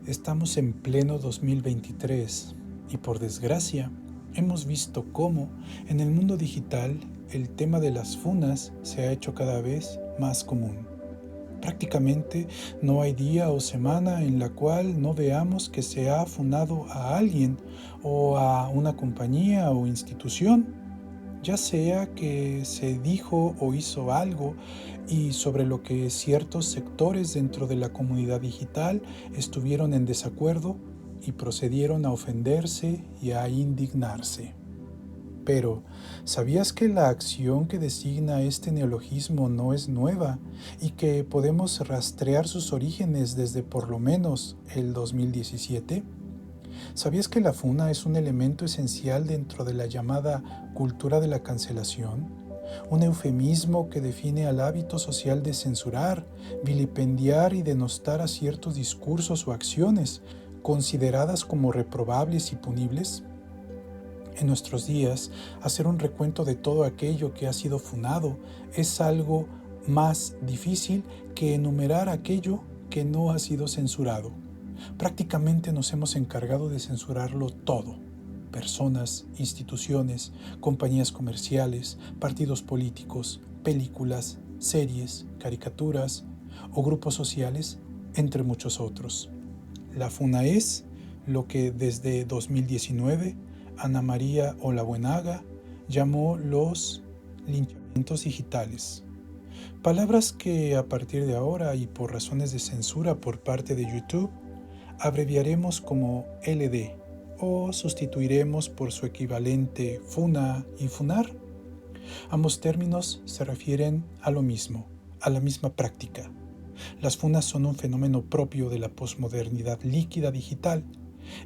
Estamos en pleno 2023 y por desgracia hemos visto cómo en el mundo digital el tema de las funas se ha hecho cada vez más común. Prácticamente no hay día o semana en la cual no veamos que se ha funado a alguien o a una compañía o institución, ya sea que se dijo o hizo algo y sobre lo que ciertos sectores dentro de la comunidad digital estuvieron en desacuerdo y procedieron a ofenderse y a indignarse. Pero, ¿sabías que la acción que designa este neologismo no es nueva y que podemos rastrear sus orígenes desde por lo menos el 2017? ¿Sabías que la funa es un elemento esencial dentro de la llamada cultura de la cancelación? Un eufemismo que define al hábito social de censurar, vilipendiar y denostar a ciertos discursos o acciones consideradas como reprobables y punibles. En nuestros días, hacer un recuento de todo aquello que ha sido funado es algo más difícil que enumerar aquello que no ha sido censurado. Prácticamente nos hemos encargado de censurarlo todo. Personas, instituciones, compañías comerciales, partidos políticos, películas, series, caricaturas o grupos sociales, entre muchos otros. La funa es lo que desde 2019 Ana María Olabuenaga llamó los linchamientos digitales. Palabras que a partir de ahora y por razones de censura por parte de YouTube abreviaremos como LD o sustituiremos por su equivalente funa y funar. Ambos términos se refieren a lo mismo, a la misma práctica. Las funas son un fenómeno propio de la posmodernidad líquida digital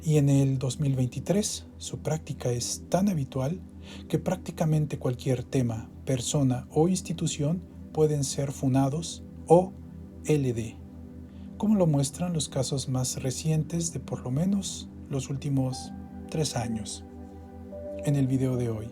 y en el 2023 su práctica es tan habitual que prácticamente cualquier tema, persona o institución pueden ser funados o LD, como lo muestran los casos más recientes de por lo menos los últimos 3 años. En el video de hoy,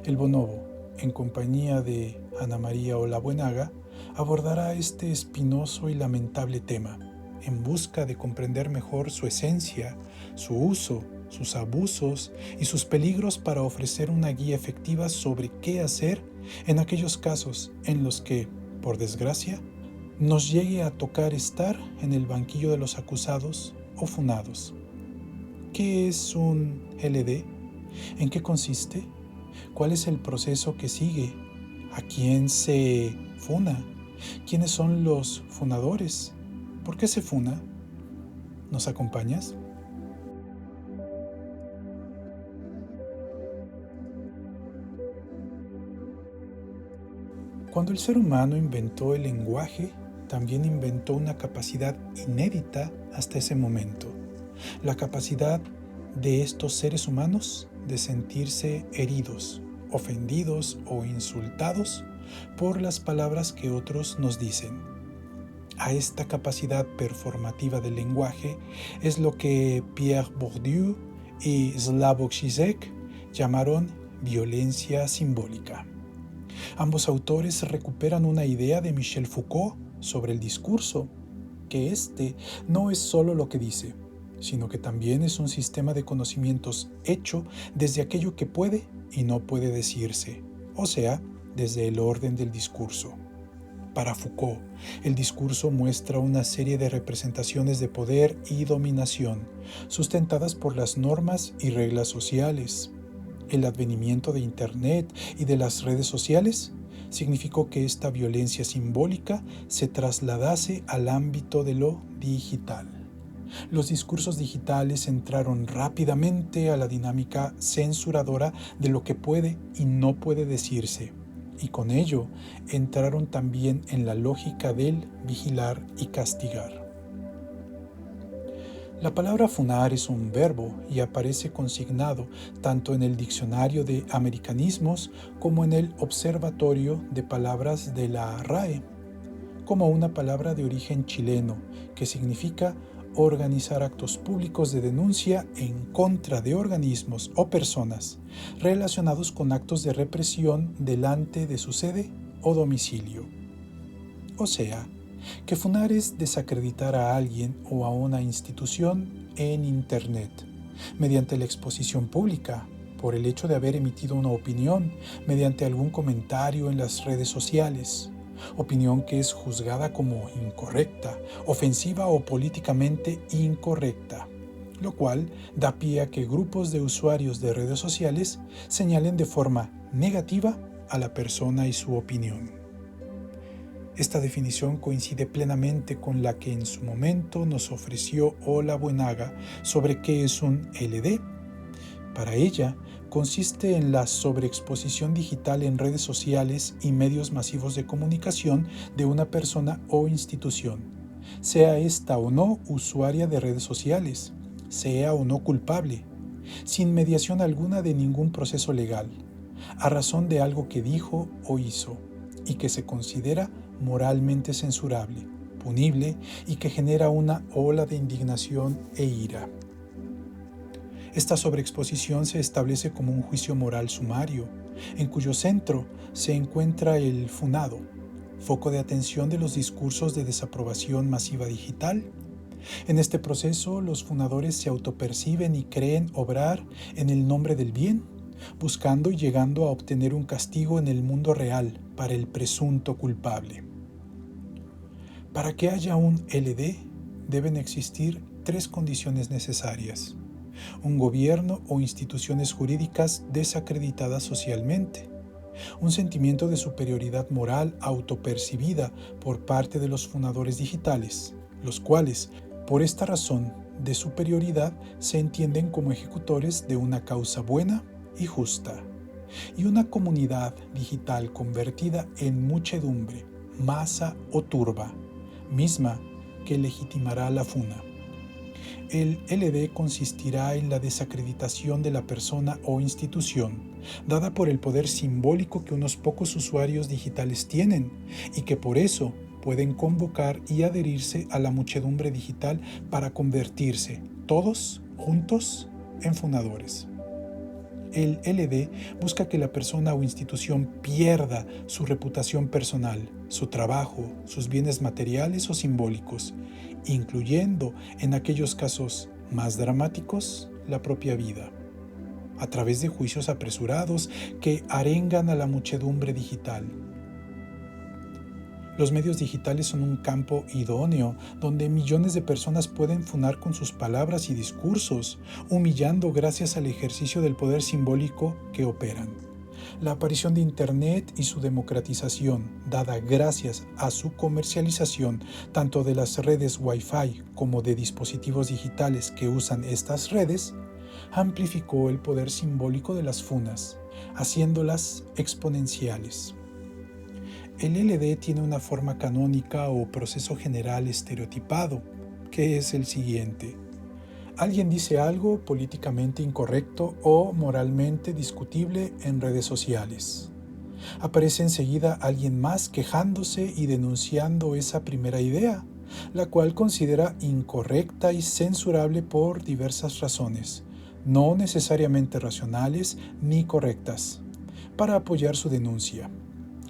el Bonobo, en compañía de Ana María Olabuenaga, abordará este espinoso y lamentable tema, en busca de comprender mejor su esencia, su uso, sus abusos y sus peligros para ofrecer una guía efectiva sobre qué hacer en aquellos casos en los que, por desgracia, nos llegue a tocar estar en el banquillo de los acusados o funados. ¿Qué es un LD? ¿En qué consiste? ¿Cuál es el proceso que sigue? ¿A quién se funa? ¿Quiénes son los funadores? ¿Por qué se funa? ¿Nos acompañas? Cuando el ser humano inventó el lenguaje, también inventó una capacidad inédita hasta ese momento. La capacidad de estos seres humanos de sentirse heridos, ofendidos o insultados por las palabras que otros nos dicen. A esta capacidad performativa del lenguaje es lo que Pierre Bourdieu y Slavoj Žižek llamaron violencia simbólica. Ambos autores recuperan una idea de Michel Foucault sobre el discurso, que este no es solo lo que dice, sino que también es un sistema de conocimientos hecho desde aquello que puede y no puede decirse, o sea, desde el orden del discurso. Para Foucault, el discurso muestra una serie de representaciones de poder y dominación, sustentadas por las normas y reglas sociales. El advenimiento de Internet y de las redes sociales significó que esta violencia simbólica se trasladase al ámbito de lo digital. Los discursos digitales entraron rápidamente a la dinámica censuradora de lo que puede y no puede decirse, y con ello entraron también en la lógica del vigilar y castigar. La palabra funar es un verbo y aparece consignado tanto en el diccionario de americanismos como en el observatorio de palabras de la RAE, como una palabra de origen chileno que significa organizar actos públicos de denuncia en contra de organismos o personas relacionados con actos de represión delante de su sede o domicilio. O sea, que funar es desacreditar a alguien o a una institución en Internet, mediante la exposición pública, por el hecho de haber emitido una opinión, mediante algún comentario en las redes sociales, opinión que es juzgada como incorrecta, ofensiva o políticamente incorrecta, lo cual da pie a que grupos de usuarios de redes sociales señalen de forma negativa a la persona y su opinión. Esta definición coincide plenamente con la que en su momento nos ofreció Ola Buenaga sobre qué es un LD. Para ella, consiste en la sobreexposición digital en redes sociales y medios masivos de comunicación de una persona o institución, sea esta o no usuaria de redes sociales, sea o no culpable, sin mediación alguna de ningún proceso legal, a razón de algo que dijo o hizo, y que se considera moralmente censurable, punible y que genera una ola de indignación e ira. Esta sobreexposición se establece como un juicio moral sumario, en cuyo centro se encuentra el funado, foco de atención de los discursos de desaprobación masiva digital. En este proceso, los funadores se autoperciben y creen obrar en el nombre del bien, buscando y llegando a obtener un castigo en el mundo real para el presunto culpable. Para que haya un LD, deben existir 3 condiciones necesarias: un gobierno o instituciones jurídicas desacreditadas socialmente, un sentimiento de superioridad moral autopercibida por parte de los funadores digitales, los cuales, por esta razón de superioridad, se entienden como ejecutores de una causa buena y justa, y una comunidad digital convertida en muchedumbre, masa o turba, misma que legitimará la funa. El LD consistirá en la desacreditación de la persona o institución, dada por el poder simbólico que unos pocos usuarios digitales tienen y que por eso pueden convocar y adherirse a la muchedumbre digital para convertirse, todos juntos, en funadores. El LD busca que la persona o institución pierda su reputación personal, su trabajo, sus bienes materiales o simbólicos, incluyendo, en aquellos casos más dramáticos, la propia vida, a través de juicios apresurados que arengan a la muchedumbre digital. Los medios digitales son un campo idóneo donde millones de personas pueden funar con sus palabras y discursos, humillando gracias al ejercicio del poder simbólico que operan. La aparición de Internet y su democratización, dada gracias a su comercialización tanto de las redes Wi-Fi como de dispositivos digitales que usan estas redes, amplificó el poder simbólico de las funas, haciéndolas exponenciales. El LD tiene una forma canónica o proceso general estereotipado, que es el siguiente. Alguien dice algo políticamente incorrecto o moralmente discutible en redes sociales. Aparece enseguida alguien más quejándose y denunciando esa primera idea, la cual considera incorrecta y censurable por diversas razones, no necesariamente racionales ni correctas, para apoyar su denuncia.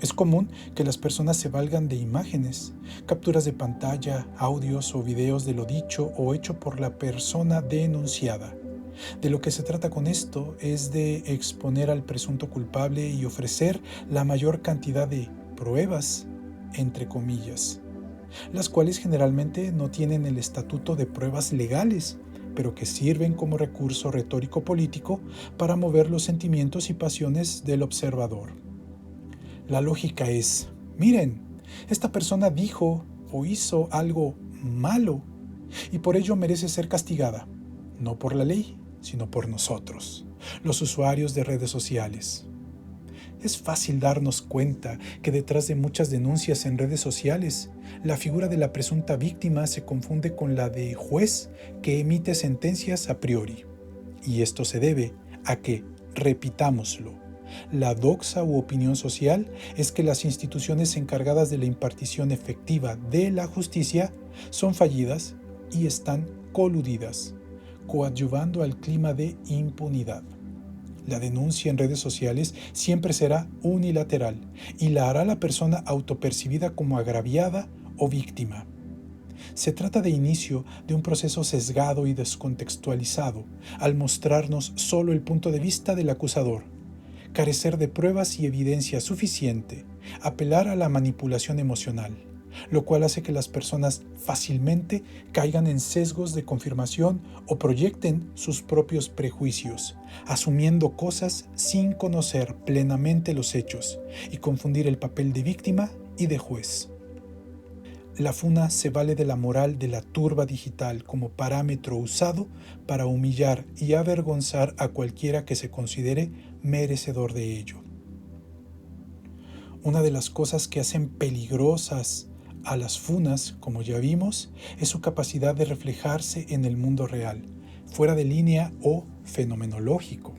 Es común que las personas se valgan de imágenes, capturas de pantalla, audios o videos de lo dicho o hecho por la persona denunciada. De lo que se trata con esto es de exponer al presunto culpable y ofrecer la mayor cantidad de pruebas, entre comillas, las cuales generalmente no tienen el estatuto de pruebas legales, pero que sirven como recurso retórico político para mover los sentimientos y pasiones del observador. La lógica es, miren, esta persona dijo o hizo algo malo y por ello merece ser castigada, no por la ley, sino por nosotros, los usuarios de redes sociales. Es fácil darnos cuenta que detrás de muchas denuncias en redes sociales, la figura de la presunta víctima se confunde con la de juez que emite sentencias a priori. Y esto se debe a que, repitámoslo, la doxa u opinión social es que las instituciones encargadas de la impartición efectiva de la justicia son fallidas y están coludidas, coadyuvando al clima de impunidad. La denuncia en redes sociales siempre será unilateral y la hará la persona autopercibida como agraviada o víctima. Se trata de inicio de un proceso sesgado y descontextualizado, al mostrarnos solo el punto de vista del acusador, carecer de pruebas y evidencia suficiente, apelar a la manipulación emocional, lo cual hace que las personas fácilmente caigan en sesgos de confirmación o proyecten sus propios prejuicios, asumiendo cosas sin conocer plenamente los hechos y confundir el papel de víctima y de juez. La funa se vale de la moral de la turba digital como parámetro usado para humillar y avergonzar a cualquiera que se considere merecedor de ello. Una de las cosas que hacen peligrosas a las funas, como ya vimos, es su capacidad de reflejarse en el mundo real, fuera de línea o fenomenológico.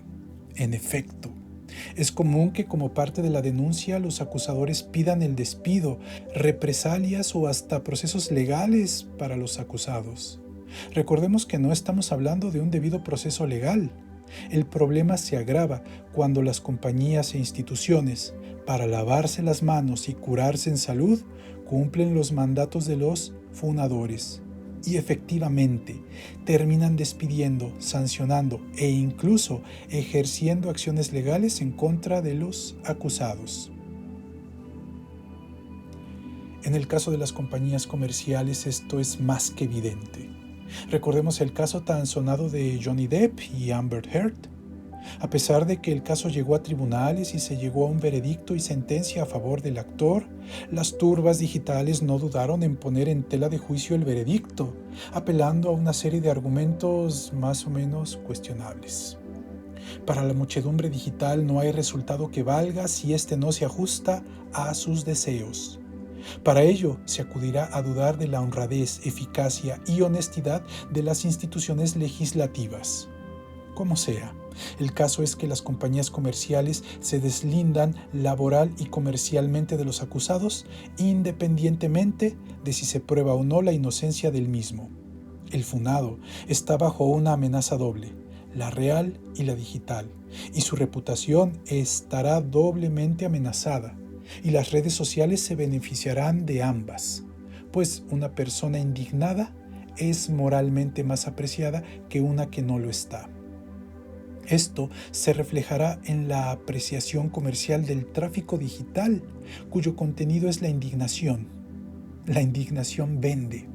En efecto, es común que como parte de la denuncia los acusadores pidan el despido, represalias o hasta procesos legales para los acusados. Recordemos que no estamos hablando de un debido proceso legal. El problema se agrava cuando las compañías e instituciones, para lavarse las manos y curarse en salud, cumplen los mandatos de los funadores y efectivamente terminan despidiendo, sancionando e incluso ejerciendo acciones legales en contra de los acusados. En el caso de las compañías comerciales esto es más que evidente. Recordemos el caso tan sonado de Johnny Depp y Amber Heard. A pesar de que el caso llegó a tribunales y se llegó a un veredicto y sentencia a favor del actor, las turbas digitales no dudaron en poner en tela de juicio el veredicto, apelando a una serie de argumentos más o menos cuestionables. Para la muchedumbre digital no hay resultado que valga si éste no se ajusta a sus deseos. Para ello, se acudirá a dudar de la honradez, eficacia y honestidad de las instituciones legislativas. Como sea, el caso es que las compañías comerciales se deslindan laboral y comercialmente de los acusados, independientemente de si se prueba o no la inocencia del mismo. El funado está bajo una amenaza doble, la real y la digital, y su reputación estará doblemente amenazada, y las redes sociales se beneficiarán de ambas, pues una persona indignada es moralmente más apreciada que una que no lo está. Esto se reflejará en la apreciación comercial del tráfico digital, cuyo contenido es la indignación. La indignación vende.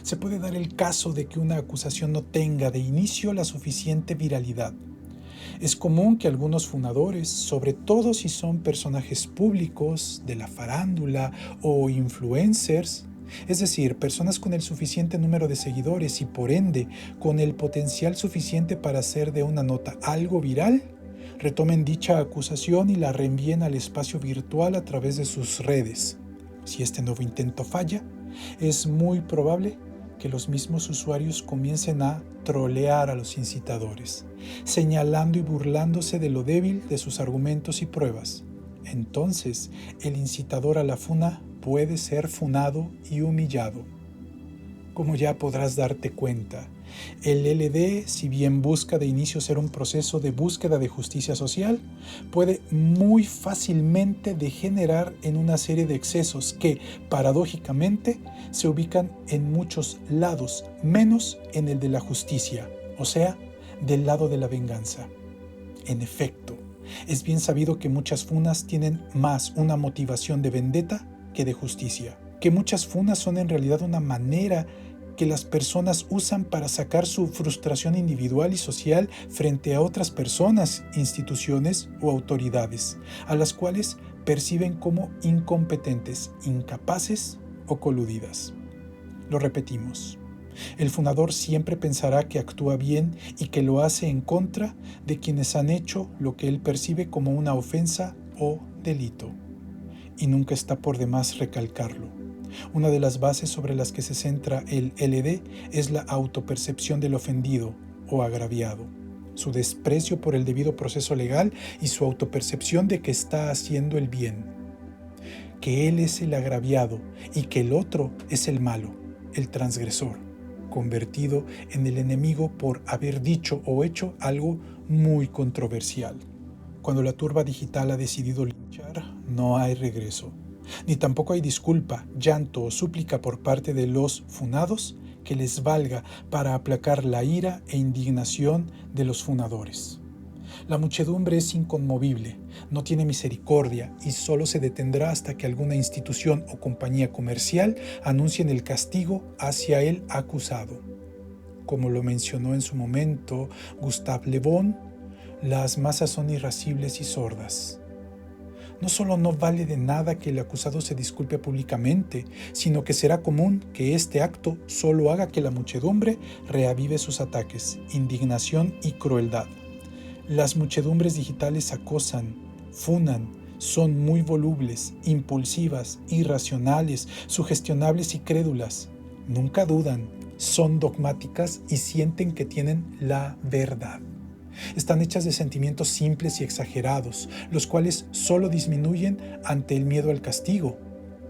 Se puede dar el caso de que una acusación no tenga de inicio la suficiente viralidad. Es común que algunos funadores, sobre todo si son personajes públicos de la farándula o influencers, es decir, personas con el suficiente número de seguidores y por ende con el potencial suficiente para hacer de una nota algo viral, retomen dicha acusación y la reenvíen al espacio virtual a través de sus redes. Si este nuevo intento falla, es muy probable que los mismos usuarios comiencen a trolear a los incitadores, señalando y burlándose de lo débil de sus argumentos y pruebas. Entonces, el incitador a la funa puede ser funado y humillado. Como ya podrás darte cuenta, el LD, si bien busca de inicio ser un proceso de búsqueda de justicia social, puede muy fácilmente degenerar en una serie de excesos que, paradójicamente, se ubican en muchos lados, menos en el de la justicia, o sea, del lado de la venganza. En efecto, es bien sabido que muchas funas tienen más una motivación de vendetta que de justicia, que muchas funas son en realidad una manera que las personas usan para sacar su frustración individual y social frente a otras personas, instituciones o autoridades, a las cuales perciben como incompetentes, incapaces o coludidas. Lo repetimos. El funador siempre pensará que actúa bien y que lo hace en contra de quienes han hecho lo que él percibe como una ofensa o delito. Y nunca está por demás recalcarlo. Una de las bases sobre las que se centra el LD es la autopercepción del ofendido o agraviado, su desprecio por el debido proceso legal y su autopercepción de que está haciendo el bien, que él es el agraviado y que el otro es el malo, el transgresor, convertido en el enemigo por haber dicho o hecho algo muy controversial. Cuando la turba digital ha decidido linchar, no hay regreso. Ni tampoco hay disculpa, llanto o súplica por parte de los funados que les valga para aplacar la ira e indignación de los funadores. La muchedumbre es inconmovible, no tiene misericordia y solo se detendrá hasta que alguna institución o compañía comercial anuncien el castigo hacia el acusado. Como lo mencionó en su momento Gustave Le Bon, las masas son irascibles y sordas. No solo no vale de nada que el acusado se disculpe públicamente, sino que será común que este acto solo haga que la muchedumbre reavive sus ataques, indignación y crueldad. Las muchedumbres digitales acosan, funan, son muy volubles, impulsivas, irracionales, sugestionables y crédulas. Nunca dudan, son dogmáticas y sienten que tienen la verdad. Están hechas de sentimientos simples y exagerados, los cuales solo disminuyen ante el miedo al castigo.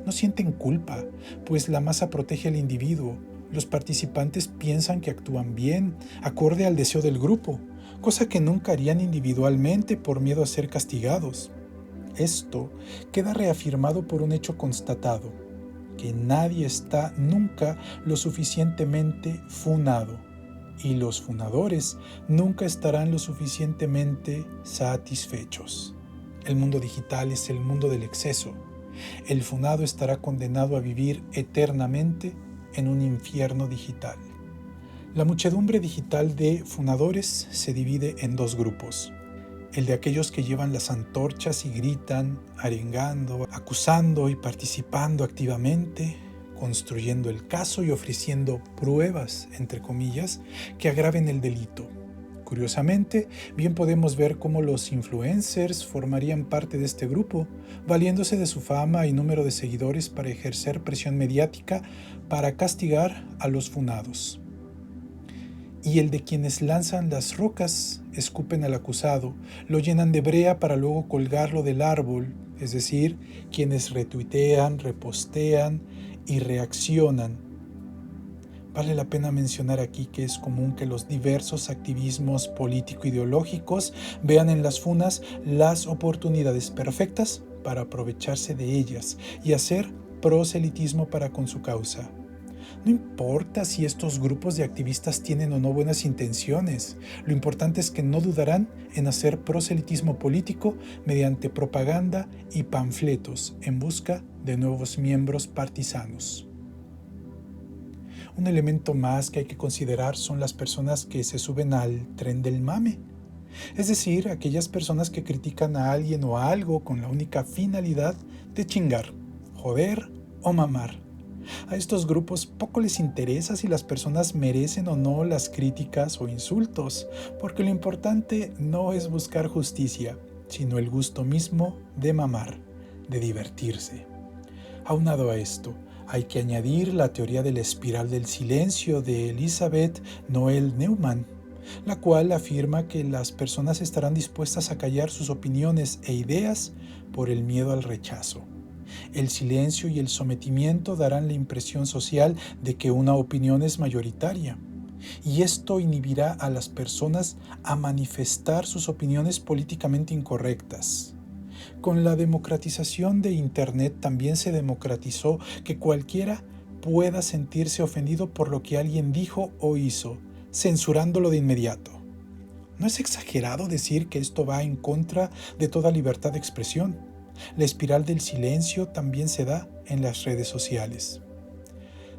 No sienten culpa, pues la masa protege al individuo. Los participantes piensan que actúan bien, acorde al deseo del grupo, cosa que nunca harían individualmente por miedo a ser castigados. Esto queda reafirmado por un hecho constatado, que nadie está nunca lo suficientemente funado, y los funadores nunca estarán lo suficientemente satisfechos. El mundo digital es el mundo del exceso. El funado estará condenado a vivir eternamente en un infierno digital. La muchedumbre digital de funadores se divide en dos grupos. El de aquellos que llevan las antorchas y gritan, arengando, acusando y participando activamente, construyendo el caso y ofreciendo pruebas, entre comillas, que agraven el delito. Curiosamente, bien podemos ver cómo los influencers formarían parte de este grupo, valiéndose de su fama y número de seguidores para ejercer presión mediática para castigar a los funados. Y el de quienes lanzan las rocas, escupen al acusado, lo llenan de brea para luego colgarlo del árbol, es decir, quienes retuitean, repostean y reaccionan. Vale la pena mencionar aquí que es común que los diversos activismos político-ideológicos vean en las funas las oportunidades perfectas para aprovecharse de ellas y hacer proselitismo para con su causa. No importa si estos grupos de activistas tienen o no buenas intenciones, lo importante es que no dudarán en hacer proselitismo político mediante propaganda y panfletos en busca de nuevos miembros partisanos. Un elemento más que hay que considerar son las personas que se suben al tren del mame, es decir, aquellas personas que critican a alguien o a algo con la única finalidad de chingar, joder o mamar. A estos grupos poco les interesa si las personas merecen o no las críticas o insultos, porque lo importante no es buscar justicia, sino el gusto mismo de mamar, de divertirse. Aunado a esto, hay que añadir la teoría de la espiral del silencio de Elizabeth Noel Neumann, la cual afirma que las personas estarán dispuestas a callar sus opiniones e ideas por el miedo al rechazo. El silencio y el sometimiento darán la impresión social de que una opinión es mayoritaria, y esto inhibirá a las personas a manifestar sus opiniones políticamente incorrectas. Con la democratización de Internet también se democratizó que cualquiera pueda sentirse ofendido por lo que alguien dijo o hizo, censurándolo de inmediato. No es exagerado decir que esto va en contra de toda libertad de expresión. La espiral del silencio también se da en las redes sociales.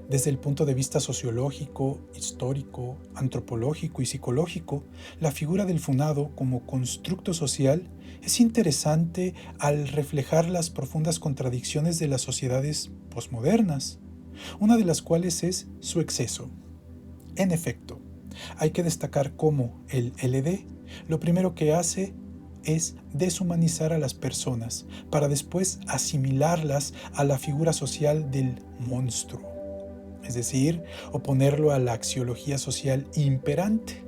Desde el punto de vista sociológico, histórico, antropológico y psicológico, la figura del funado como constructo social es interesante al reflejar las profundas contradicciones de las sociedades posmodernas, una de las cuales es su exceso. En efecto, hay que destacar cómo el LD lo primero que hace es deshumanizar a las personas para después asimilarlas a la figura social del monstruo, es decir, oponerlo a la axiología social imperante.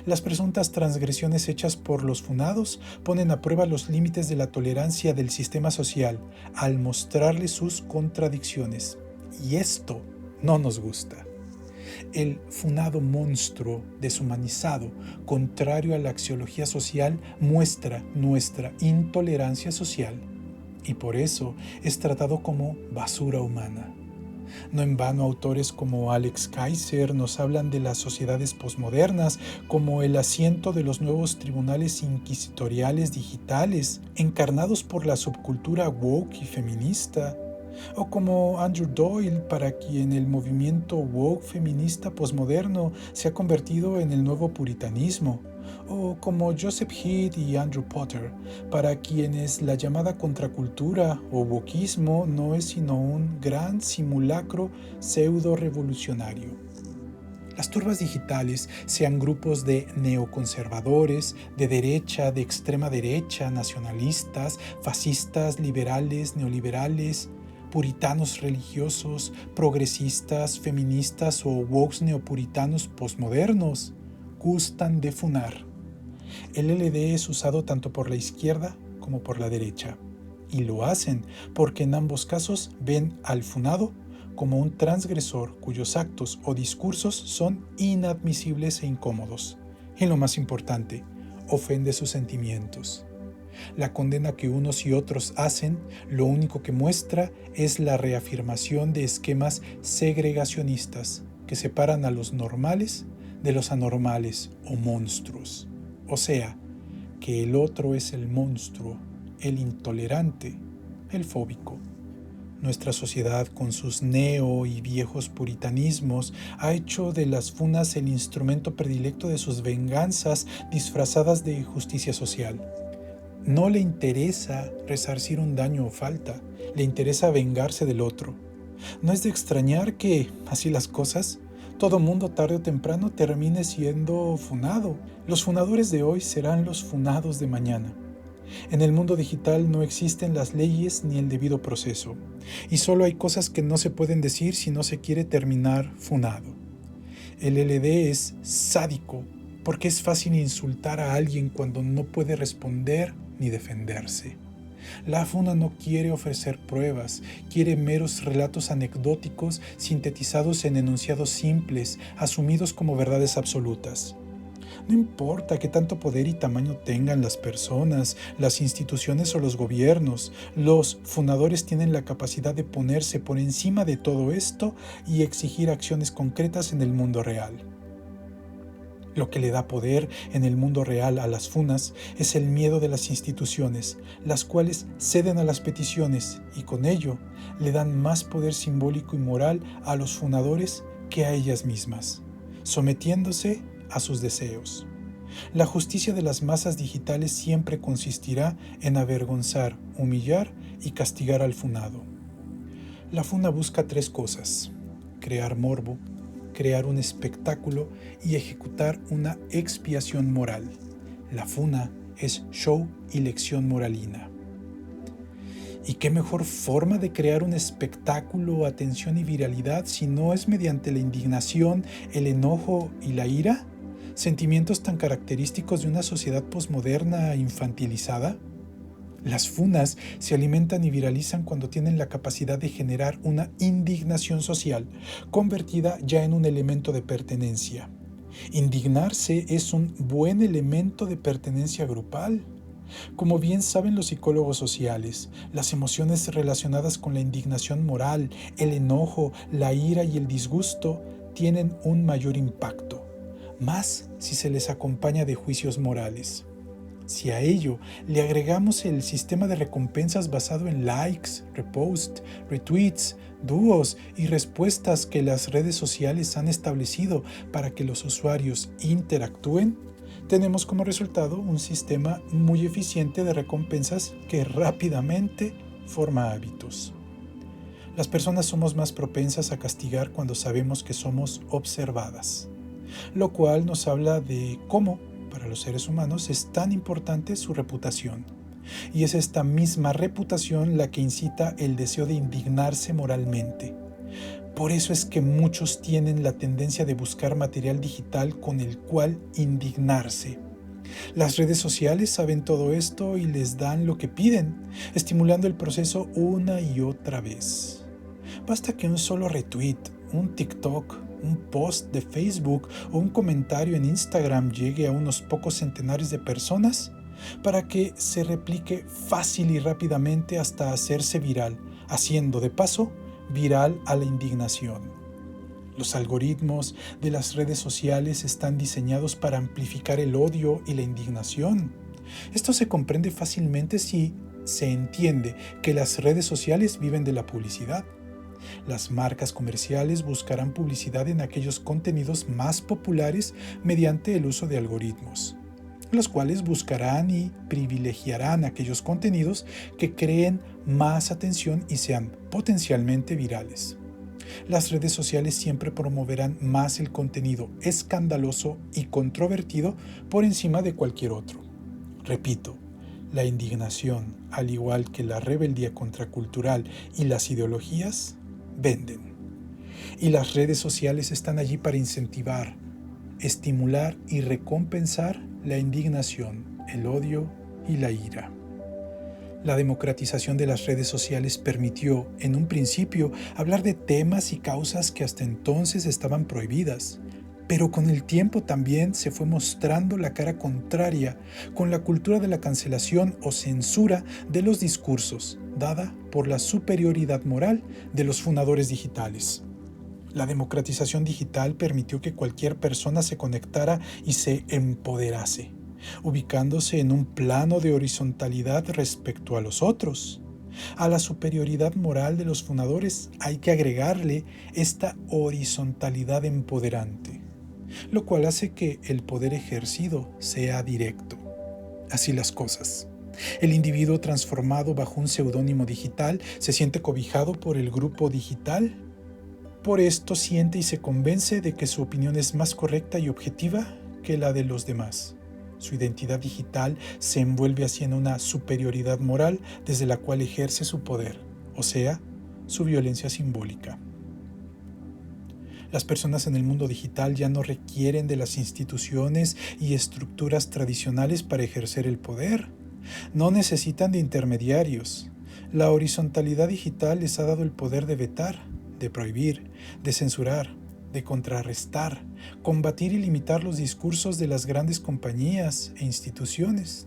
Las presuntas transgresiones hechas por los funados ponen a prueba los límites de la tolerancia del sistema social al mostrarle sus contradicciones, y esto no nos gusta. El funado monstruo deshumanizado, contrario a la axiología social, muestra nuestra intolerancia social y por eso es tratado como basura humana. No en vano autores como Alex Kaiser nos hablan de las sociedades posmodernas como el asiento de los nuevos tribunales inquisitoriales digitales encarnados por la subcultura woke y feminista, o como Andrew Doyle, para quien el movimiento woke feminista posmoderno se ha convertido en el nuevo puritanismo, o como Joseph Heath y Andrew Potter, para quienes la llamada contracultura o wokismo no es sino un gran simulacro pseudo-revolucionario. Las turbas digitales, sean grupos de neoconservadores, de derecha, de extrema derecha, nacionalistas, fascistas, liberales, neoliberales, puritanos religiosos, progresistas, feministas o woke neopuritanos posmodernos, gustan de funar. El LD es usado tanto por la izquierda como por la derecha, y lo hacen porque en ambos casos ven al funado como un transgresor cuyos actos o discursos son inadmisibles e incómodos. Y lo más importante, ofende sus sentimientos. La condena que unos y otros hacen, lo único que muestra es la reafirmación de esquemas segregacionistas que separan a los normales de los anormales o monstruos. O sea, que el otro es el monstruo, el intolerante, el fóbico. Nuestra sociedad, con sus neo y viejos puritanismos, ha hecho de las funas el instrumento predilecto de sus venganzas disfrazadas de justicia social. No le interesa resarcir un daño o falta, le interesa vengarse del otro. No es de extrañar que, así las cosas, todo mundo tarde o temprano termine siendo funado. Los funadores de hoy serán los funados de mañana. En el mundo digital no existen las leyes ni el debido proceso, y solo hay cosas que no se pueden decir si no se quiere terminar funado. El LD es sádico porque es fácil insultar a alguien cuando no puede responder ni defenderse. La funa no quiere ofrecer pruebas, quiere meros relatos anecdóticos sintetizados en enunciados simples, asumidos como verdades absolutas. No importa qué tanto poder y tamaño tengan las personas, las instituciones o los gobiernos, los funadores tienen la capacidad de ponerse por encima de todo esto y exigir acciones concretas en el mundo real. Lo que le da poder en el mundo real a las funas es el miedo de las instituciones, las cuales ceden a las peticiones y con ello le dan más poder simbólico y moral a los funadores que a ellas mismas, sometiéndose a sus deseos. La justicia de las masas digitales siempre consistirá en avergonzar, humillar y castigar al funado. La funa busca tres cosas: crear morbo, crear un espectáculo y ejecutar una expiación moral. La funa es show y lección moralina. ¿Y qué mejor forma de crear un espectáculo, atención y viralidad si no es mediante la indignación, el enojo y la ira? ¿Sentimientos tan característicos de una sociedad posmoderna infantilizada? Las funas se alimentan y viralizan cuando tienen la capacidad de generar una indignación social, convertida ya en un elemento de pertenencia. Indignarse es un buen elemento de pertenencia grupal. Como bien saben los psicólogos sociales, las emociones relacionadas con la indignación moral, el enojo, la ira y el disgusto tienen un mayor impacto, más si se les acompaña de juicios morales. Si a ello le agregamos el sistema de recompensas basado en likes, reposts, retweets, dúos y respuestas que las redes sociales han establecido para que los usuarios interactúen, tenemos como resultado un sistema muy eficiente de recompensas que rápidamente forma hábitos. Las personas somos más propensas a castigar cuando sabemos que somos observadas, lo cual nos habla de cómo para los seres humanos es tan importante su reputación. Y es esta misma reputación la que incita el deseo de indignarse moralmente. Por eso es que muchos tienen la tendencia de buscar material digital con el cual indignarse. Las redes sociales saben todo esto y les dan lo que piden, estimulando el proceso una y otra vez. Basta que un solo retweet, un TikTok, un post de Facebook o un comentario en Instagram llegue a unos pocos centenares de personas para que se replique fácil y rápidamente hasta hacerse viral, haciendo de paso viral a la indignación. Los algoritmos de las redes sociales están diseñados para amplificar el odio y la indignación. Esto se comprende fácilmente si se entiende que las redes sociales viven de la publicidad. Las marcas comerciales buscarán publicidad en aquellos contenidos más populares mediante el uso de algoritmos, los cuales buscarán y privilegiarán aquellos contenidos que creen más atención y sean potencialmente virales. Las redes sociales siempre promoverán más el contenido escandaloso y controvertido por encima de cualquier otro. Repito, la indignación, al igual que la rebeldía contracultural y las ideologías, venden. Y las redes sociales están allí para incentivar, estimular y recompensar la indignación, el odio y la ira. La democratización de las redes sociales permitió, en un principio, hablar de temas y causas que hasta entonces estaban prohibidas, pero con el tiempo también se fue mostrando la cara contraria con la cultura de la cancelación o censura de los discursos, dada por la superioridad moral de los fundadores digitales. La democratización digital permitió que cualquier persona se conectara y se empoderase, ubicándose en un plano de horizontalidad respecto a los otros. A la superioridad moral de los fundadores hay que agregarle esta horizontalidad empoderante, lo cual hace que el poder ejercido sea directo. Así las cosas. El individuo transformado bajo un seudónimo digital se siente cobijado por el grupo digital. Por esto siente y se convence de que su opinión es más correcta y objetiva que la de los demás. Su identidad digital se envuelve así en una superioridad moral desde la cual ejerce su poder, o sea, su violencia simbólica. Las personas en el mundo digital ya no requieren de las instituciones y estructuras tradicionales para ejercer el poder. No necesitan de intermediarios. La horizontalidad digital les ha dado el poder de vetar, de prohibir, de censurar, de contrarrestar, combatir y limitar los discursos de las grandes compañías e instituciones.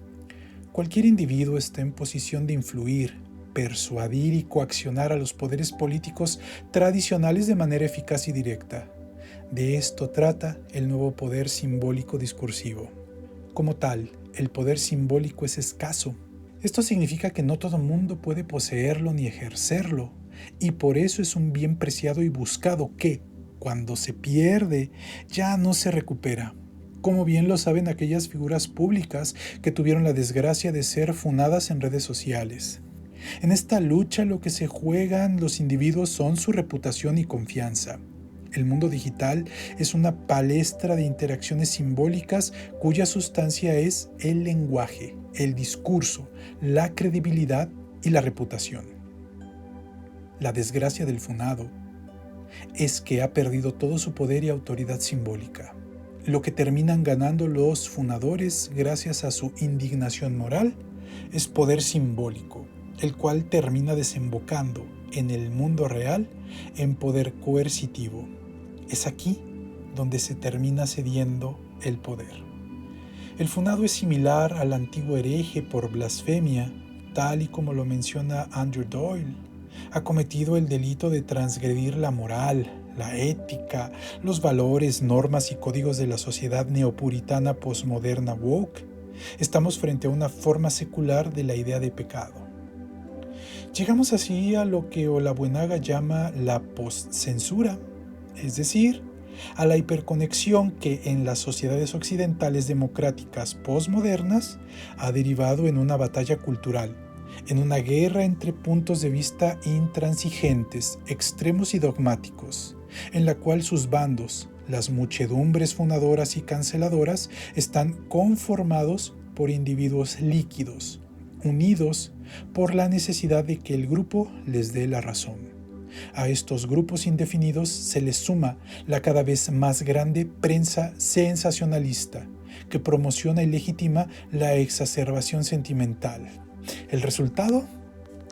Cualquier individuo está en posición de influir, persuadir y coaccionar a los poderes políticos tradicionales de manera eficaz y directa. De esto trata el nuevo poder simbólico discursivo. Como tal, el poder simbólico es escaso. Esto significa que no todo mundo puede poseerlo ni ejercerlo, y por eso es un bien preciado y buscado que, cuando se pierde, ya no se recupera, como bien lo saben aquellas figuras públicas que tuvieron la desgracia de ser funadas en redes sociales. En esta lucha lo que se juegan los individuos son su reputación y confianza. El mundo digital es una palestra de interacciones simbólicas cuya sustancia es el lenguaje, el discurso, la credibilidad y la reputación. La desgracia del funado es que ha perdido todo su poder y autoridad simbólica. Lo que terminan ganando los funadores gracias a su indignación moral es poder simbólico, el cual termina desembocando en el mundo real en poder coercitivo. Es aquí donde se termina cediendo el poder. El funado es similar al antiguo hereje por blasfemia, tal y como lo menciona Andrew Doyle. Ha cometido el delito de transgredir la moral, la ética, los valores, normas y códigos de la sociedad neopuritana posmoderna woke. Estamos frente a una forma secular de la idea de pecado. Llegamos así a lo que Olabuenaga llama la postcensura, es decir, a la hiperconexión que en las sociedades occidentales democráticas posmodernas ha derivado en una batalla cultural, en una guerra entre puntos de vista intransigentes, extremos y dogmáticos, en la cual sus bandos, las muchedumbres fundadoras y canceladoras, están conformados por individuos líquidos, unidos por la necesidad de que el grupo les dé la razón. A estos grupos indefinidos se les suma la cada vez más grande prensa sensacionalista, que promociona y legitima la exacerbación sentimental. El resultado: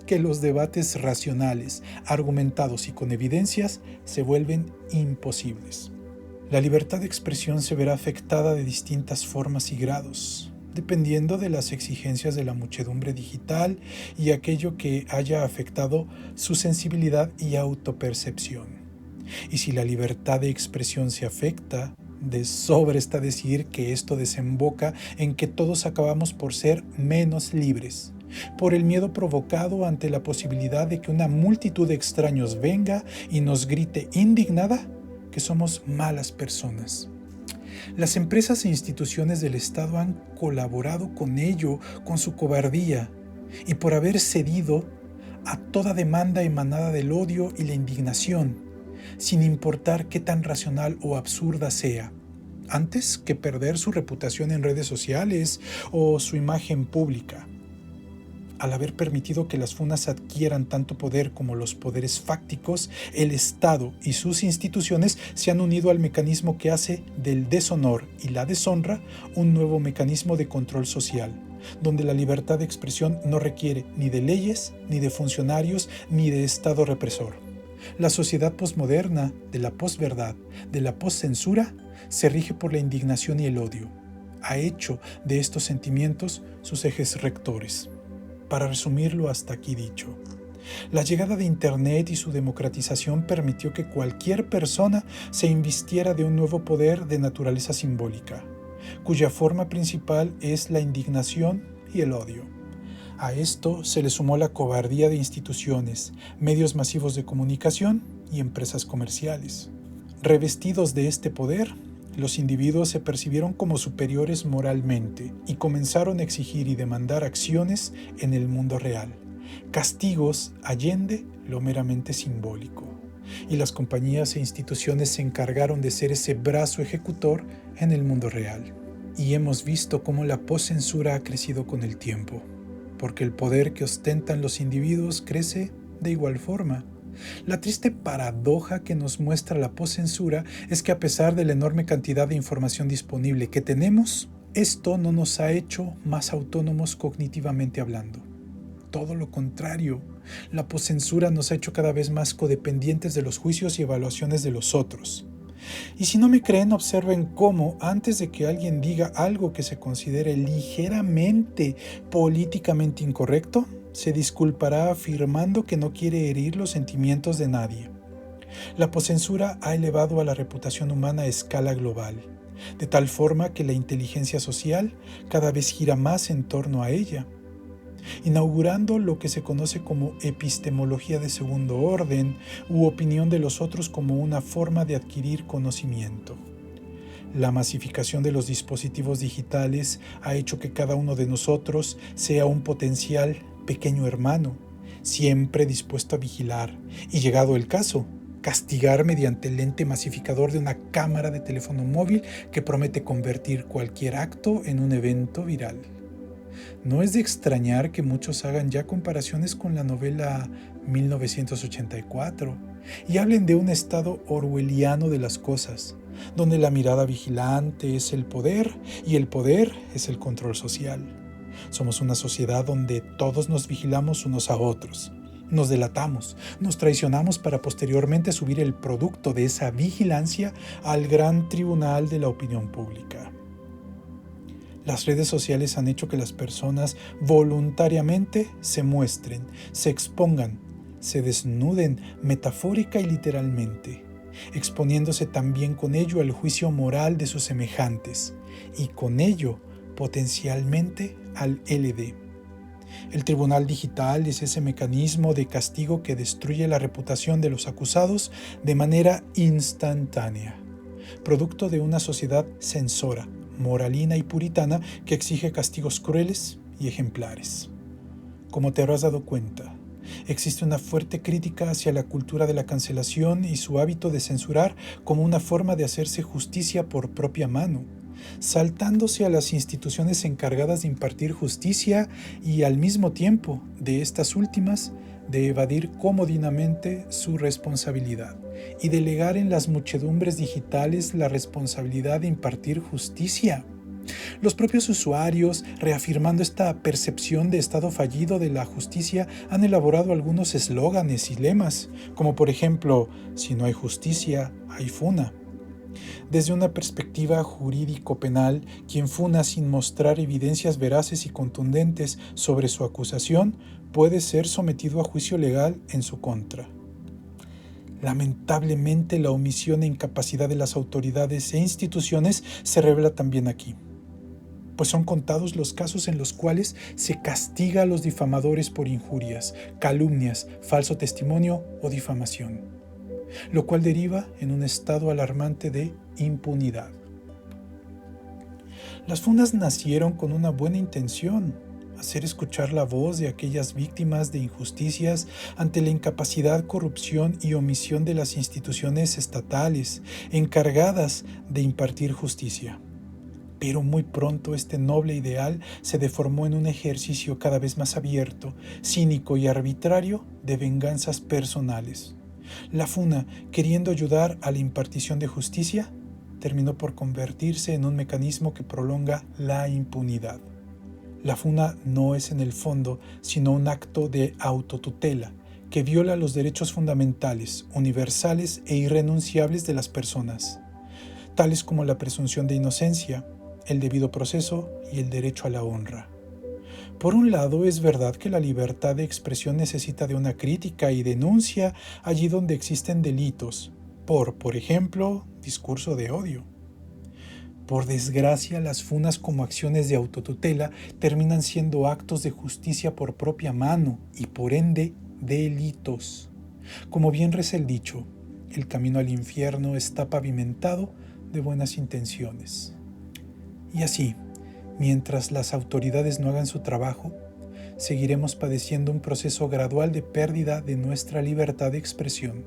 que los debates racionales, argumentados y con evidencias se vuelven imposibles. La libertad de expresión se verá afectada de distintas formas y grados. dependiendo de las exigencias de la muchedumbre digital y aquello que haya afectado su sensibilidad y autopercepción. Y si la libertad de expresión se afecta, de sobra está decir que esto desemboca en que todos acabamos por ser menos libres, por el miedo provocado ante la posibilidad de que una multitud de extraños venga y nos grite indignada que somos malas personas. Las empresas e instituciones del Estado han colaborado con ello, con su cobardía, y por haber cedido a toda demanda emanada del odio y la indignación, sin importar qué tan racional o absurda sea, antes que perder su reputación en redes sociales o su imagen pública. Al haber permitido que las funas adquieran tanto poder como los poderes fácticos, el Estado y sus instituciones se han unido al mecanismo que hace del deshonor y la deshonra un nuevo mecanismo de control social, donde la libertad de expresión no requiere ni de leyes, ni de funcionarios, ni de Estado represor. La sociedad posmoderna, de la posverdad, de la poscensura, se rige por la indignación y el odio. Ha hecho de estos sentimientos sus ejes rectores. Para resumirlo hasta aquí dicho, la llegada de Internet y su democratización permitió que cualquier persona se invistiera de un nuevo poder de naturaleza simbólica, cuya forma principal es la indignación y el odio. A esto se le sumó la cobardía de instituciones, medios masivos de comunicación y empresas comerciales. Revestidos de este poder, los individuos se percibieron como superiores moralmente y comenzaron a exigir y demandar acciones en el mundo real, castigos allende lo meramente simbólico. Y las compañías e instituciones se encargaron de ser ese brazo ejecutor en el mundo real. Y hemos visto cómo la poscensura ha crecido con el tiempo, porque el poder que ostentan los individuos crece de igual forma. La triste paradoja que nos muestra la poscensura es que a pesar de la enorme cantidad de información disponible que tenemos, esto no nos ha hecho más autónomos cognitivamente hablando. Todo lo contrario, la poscensura nos ha hecho cada vez más codependientes de los juicios y evaluaciones de los otros. Y si no me creen, observen cómo, antes de que alguien diga algo que se considere ligeramente políticamente incorrecto, se disculpará afirmando que no quiere herir los sentimientos de nadie. La poscensura ha elevado a la reputación humana a escala global, de tal forma que la inteligencia social cada vez gira más en torno a ella, inaugurando lo que se conoce como epistemología de segundo orden u opinión de los otros como una forma de adquirir conocimiento. La masificación de los dispositivos digitales ha hecho que cada uno de nosotros sea un potencial pequeño hermano, siempre dispuesto a vigilar y, llegado el caso, castigar mediante el lente masificador de una cámara de teléfono móvil que promete convertir cualquier acto en un evento viral. No es de extrañar que muchos hagan ya comparaciones con la novela 1984 y hablen de un estado orwelliano de las cosas, donde la mirada vigilante es el poder y el poder es el control social. Somos una sociedad donde todos nos vigilamos unos a otros, nos delatamos, nos traicionamos para posteriormente subir el producto de esa vigilancia al gran tribunal de la opinión pública. Las redes sociales han hecho que las personas voluntariamente se muestren, se expongan, se desnuden metafórica y literalmente, exponiéndose también con ello al juicio moral de sus semejantes y con ello potencialmente al LD. El tribunal digital es ese mecanismo de castigo que destruye la reputación de los acusados de manera instantánea, producto de una sociedad censora, moralina y puritana que exige castigos crueles y ejemplares. Como te habrás dado cuenta, existe una fuerte crítica hacia la cultura de la cancelación y su hábito de censurar como una forma de hacerse justicia por propia mano, saltándose a las instituciones encargadas de impartir justicia y al mismo tiempo de estas últimas de evadir comodinamente su responsabilidad y delegar en las muchedumbres digitales la responsabilidad de impartir justicia. Los propios usuarios, reafirmando esta percepción de estado fallido de la justicia, han elaborado algunos eslóganes y lemas, como por ejemplo, si no hay justicia, hay funa. Desde una perspectiva jurídico-penal, quien funa sin mostrar evidencias veraces y contundentes sobre su acusación puede ser sometido a juicio legal en su contra. Lamentablemente, la omisión e incapacidad de las autoridades e instituciones se revela también aquí, pues son contados los casos en los cuales se castiga a los difamadores por injurias, calumnias, falso testimonio o difamación, lo cual deriva en un estado alarmante de impunidad. Las funas nacieron con una buena intención: hacer escuchar la voz de aquellas víctimas de injusticias ante la incapacidad, corrupción y omisión de las instituciones estatales encargadas de impartir justicia. Pero muy pronto este noble ideal se deformó en un ejercicio cada vez más abierto, cínico y arbitrario de venganzas personales. La funa, queriendo ayudar a la impartición de justicia, terminó por convertirse en un mecanismo que prolonga la impunidad. La funa no es en el fondo sino un acto de autotutela que viola los derechos fundamentales, universales e irrenunciables de las personas, tales como la presunción de inocencia, el debido proceso y el derecho a la honra. Por un lado, es verdad que la libertad de expresión necesita de una crítica y denuncia allí donde existen delitos, por ejemplo, discurso de odio. Por desgracia, las funas como acciones de autotutela terminan siendo actos de justicia por propia mano y por ende delitos. Como bien reza el dicho, el camino al infierno está pavimentado de buenas intenciones. Y así, mientras las autoridades no hagan su trabajo, seguiremos padeciendo un proceso gradual de pérdida de nuestra libertad de expresión,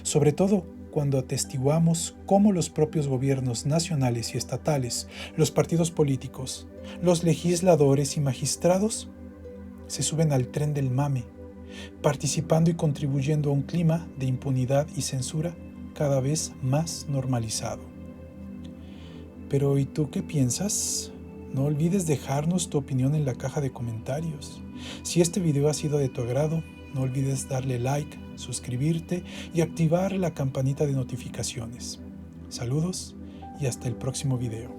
sobre todo cuando atestiguamos cómo los propios gobiernos nacionales y estatales, los partidos políticos, los legisladores y magistrados se suben al tren del mame, participando y contribuyendo a un clima de impunidad y censura cada vez más normalizado. Pero ¿y tú qué piensas? No olvides dejarnos tu opinión en la caja de comentarios. Si este video ha sido de tu agrado, no olvides darle like, suscribirte y activar la campanita de notificaciones. Saludos y hasta el próximo video.